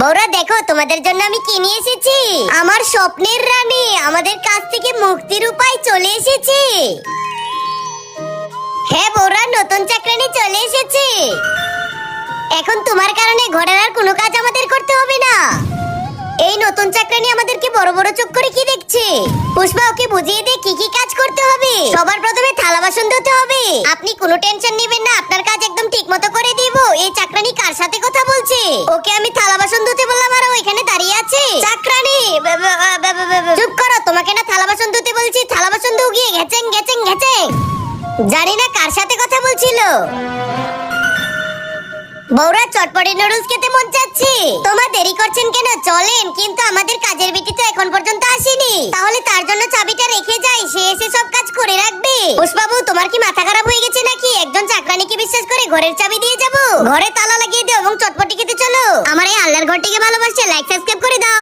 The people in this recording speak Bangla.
বউরা দেখো তোমাদের জন্য আমি কি নিয়ে এসেছি। আমার স্বপ্নের রানী আমাদের কাছ থেকে মুক্তির উপায় চলে এসেছে। হ্যাঁ বউরা, নতুন চাকরানি চলে এসেছে। এখন তোমার কারণে ঘরের আর কোনো কাজ আমাদের করতে হবে না। এই নতুন চাকরানি আমাদেরকে বড় বড় চোখ করে কি দেখছে। পুষ্পা ওকে বুঝিয়ে দে কি কি কাজ করতে হবে। সবার প্রথমে থালা বাসন ধুতে হবে। আপনি কোনো টেনশন নেবেন না, আপনার কাজ একদম ঠিক মতো করে দিব। এই চাকরানি কার সাথে কথা বলছে? ওকে আমি থালা বাসন ধুতে বললাম আর ও এখানে দাঁড়িয়ে আছে। চাকরানি চুপ করো, তোমাকে না থালা বাসন ধুতে বলছি। থালা বাসন ধু গিয়ে, ঘেচেং ঘেচেং ঘেচেং। জানি না কার সাথে কথা বলছিল। বউরা চটপটি নুডলস খেতে মন চাচ্ছে। তোমরা দেরি করছেন কেন? চলেন। কিন্তু আমাদের কাজের বিটি তো এখন পর্যন্ত আসেনি। তাহলে তার জন্য চাবিটা রেখে যাই, সে এসে সব কাজ করে রাখবে। পুষ্পাবু, তোমার কি মাথা খারাপ হয়ে গেছে নাকি? একজন চাকরানিকে বিশ্বাস করে ঘরের চাবি দিয়ে যাব? ঘরে তালা লাগিয়ে দাও এবং চটপটি খেতে চলো। আমার এই আল্লাহর ঘরটিকে ভালোবাসে লাইক সাবস্ক্রাইব করে দাও।